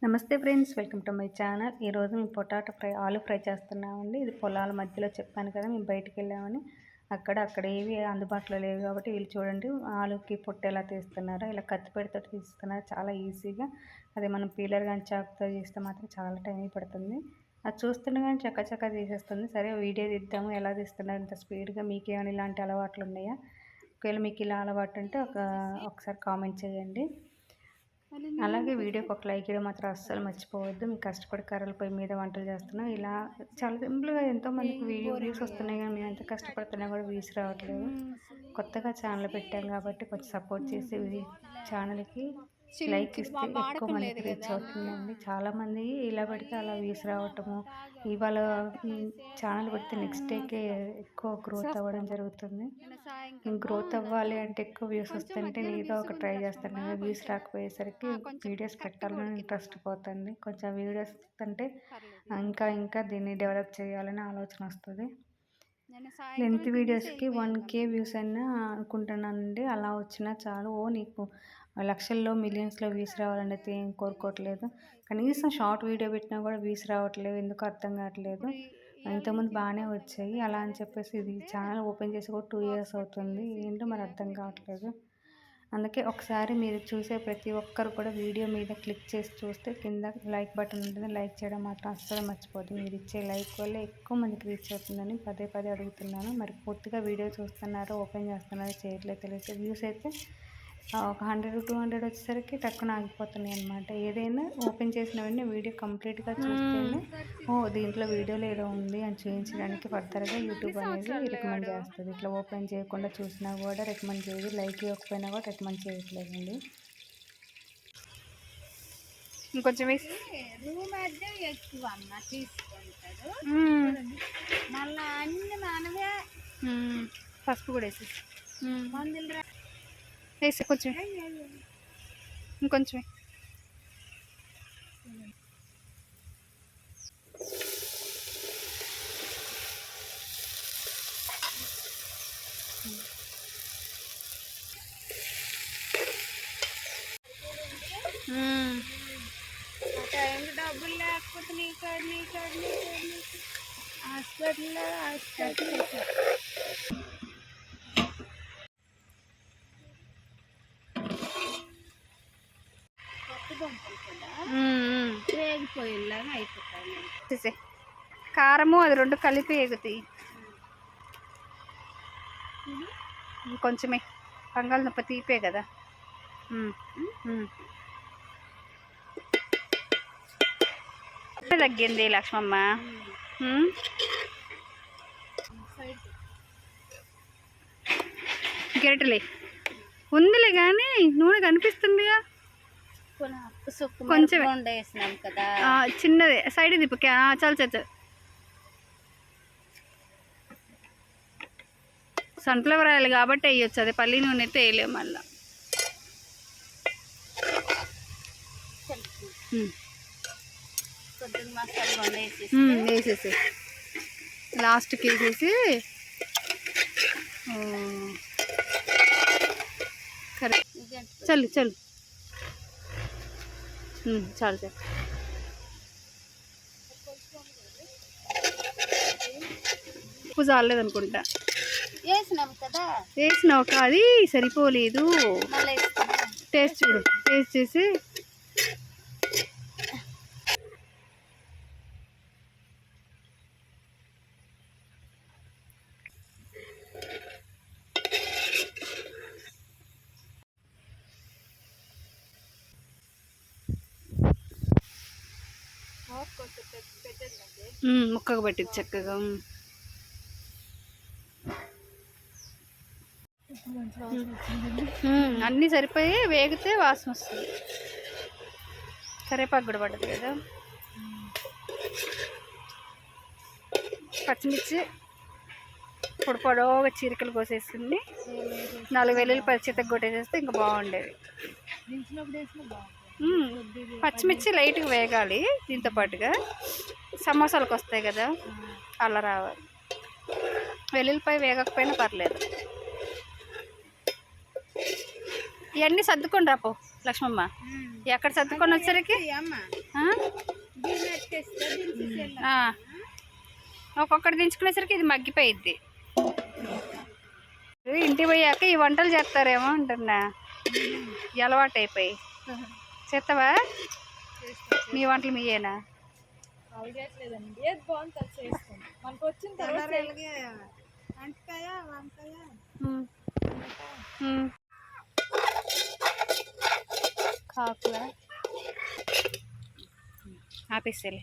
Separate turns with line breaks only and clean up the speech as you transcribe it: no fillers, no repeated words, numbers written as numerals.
నమస్తే friends, welcome to my channel. ఈరోజు మేము పొటాటో ఫ్రై, ఆలు ఫ్రై చేస్తున్నామండి. ఇది పొలాల మధ్యలో చెప్పాను కదా, మేము బయటికి వెళ్ళామని. అక్కడ ఏవి అందుబాటులో లేవు కాబట్టి వీళ్ళు చూడండి ఆలుకి పొట్టు ఎలా తీస్తున్నారో, ఇలా కత్తిపీటతో తీస్తున్నారు చాలా ఈజీగా. అదే మనం పీలర్ కానీ చాకుతో చేస్తే మాత్రం చాలా టైం పడుతుంది. అది చూస్తుండే కానీ చక్కచక్క తీసేస్తుంది. సరే వీడియో తీద్దాము, ఎలా తీస్తున్నారు ఇంత స్పీడ్గా. మీకు ఏమైనా ఇలాంటి అలవాట్లు ఉన్నాయా? ఒకవేళ మీకు ఇలా అలవాటు ఉంటే ఒకసారి కామెంట్ చేయండి. అలాగే వీడియోకి ఒక లైక్ చేయడం మాత్రం అస్సలు మర్చిపోవద్దు. మీకు కష్టపడి కర్రల పొయ్యి మీద వంటలు చేస్తున్నాం. ఇలా చాలా సింపుల్గా ఎంతోమందికి వ్యూస్ వస్తున్నాయి, కానీ మేము ఎంత కష్టపడుతున్నా కూడా వ్యూస్ రావట్లేదు. కొత్తగా ఛానల్ పెట్టాం కాబట్టి కొంచెం సపోర్ట్ చేసి ఛానల్కి లైక్ ఇస్తే ఎక్కువ మందికి రీచ్ అవుతుందండి. చాలామంది ఇలా పెడితే అలా వ్యూస్ రావటము, ఇవాళ ఛానల్ పెడితే నెక్స్ట్ డేకే ఎక్కువ గ్రోత్ అవ్వడం జరుగుతుంది. గ్రోత్ అవ్వాలి అంటే ఎక్కువ వ్యూస్ వస్తుంటే ఏదో ఒక ట్రై చేస్తాను. వ్యూస్ రాకపోయేసరికి వీడియోస్ పెట్టాలని ఇంట్రెస్ట్ పోతుంది. కొంచెం వీడియోస్ అంటే ఇంకా దీన్ని డెవలప్ చేయాలని ఆలోచన వస్తుంది. లెంత్ వీడియోస్కి 1K వ్యూస్ అయినా అనుకుంటున్నానండి. అలా వచ్చినా చాలు. నీకు లక్షల్లో మిలియన్స్లో వ్యూస్ రావాలనేది ఏం కోరుకోవట్లేదు. కనీసం షార్ట్ వీడియో పెట్టినా కూడా వ్యూస్ రావట్లేదు, ఎందుకు అర్థం కావట్లేదు. ఇంతకుముందు బాగానే వచ్చాయి, అలా అని చెప్పేసి ఇది ఛానల్ ఓపెన్ చేసి కూడా 2 years అవుతుంది. ఏంటో మరి అర్థం కావట్లేదు. అందుకే ఒకసారి మీరు చూసే ప్రతి ఒక్కరు కూడా వీడియో మీద క్లిక్ చేసి చూస్తే కింద లైక్ బటన్ ఉంటుంది. లైక్ చేయడం మాత్రం అస్సలు మర్చిపోతుంది. మీరు ఇచ్చే లైక్ వల్ల ఎక్కువ మందికి రీచ్ అవుతుందని పదే అడుగుతున్నాను. మరి పూర్తిగా వీడియో చూస్తున్నారో ఓపెన్ చేస్తున్నారో చేయట్లేదు తెలియదు. వ్యూస్ అయితే ఒక 100-200 వచ్చేసరికి టక్కున ఆగిపోతున్నాయి అన్నమాట. ఏదైనా ఓపెన్ చేసిన వెంటనే వీడియో కంప్లీట్గా చూస్తేనే దీంట్లో వీడియోలో ఏదో ఉంది అని చూపించడానికి ఫర్దర్గా యూట్యూబ్ అనేది రికమెండ్ చేస్తుంది. ఇట్లా ఓపెన్ చేయకుండా చూసినా కూడా రికమెండ్ చేయదు, లైక్ ఇవ్వకపోయినా కూడా రికమెండ్ చేయట్లేదండి. ఇంకొంచెం పసుపు కూడా వేసి కొంచెం ఇంకొంచెం డబ్బులు లేకపోతే నీ కాడు హాస్పిటల్ వేగిపోయేలాగా అయిపోతాయి. కారము అది రెండు కలిపి ఎగుతాయి. కొంచెమే బంగాళదుంప తీపే కదా. తగ్గింది లక్ష్మమ్మ. గెరటలే ఉందిలే కానీ నూనె కనిపిస్తుందిగా. కొంచెం చిన్నది సైడ్ తిప్పు. చాలు సన్ఫ్లవర్ ఆయిల్ కాబట్టి వేయచ్చు, అదే పల్లి నూనె అయితే వేయలేము. మళ్ళీ వేసేసి లాస్ట్కి వేసేసి చల్లు చాలు ఉప్పు చాలేదు అనుకుంటా. వేసినావు అది సరిపోలేదు. టేస్ట్ చూడు, టేస్ట్ చేసి ముక్కకు పట్టింది చక్కగా. అన్నీ సరిపోయి వేగితే వాసన వస్తుంది. కరివేపాకు కూడా పడ్డది కదా. పచ్చిమిర్చి పొడవుగా చీరికలు కోసేసింది. 4 వెల్లుల్లిపాయలు చితక కొట్టేసేస్తే ఇంకా బాగుండేది. పచ్చిమిర్చి లైట్గా వేగాలి. దీంతో పాటుగా సమోసాలకు వస్తాయి కదా అలా రావాలి. వెల్లుల్లిపాయ వేగకపోయినా పర్లేదు. ఇవన్నీ సర్దుకొని రాపో లక్ష్మమ్మ ఎక్కడ సర్దుకొని వచ్చేసరికి ఒక్కొక్కటి దించుకునేసరికి ఇది మగ్గిపోయిద్ది. ఇంటికి పోయాక ఈ వంటలు చేస్తారేమో అంటున్నా, అలవాటు అయిపోయి. చేస్తావా? మీ వంటలు మీయేనా? కాకులా ఆపేసేలే.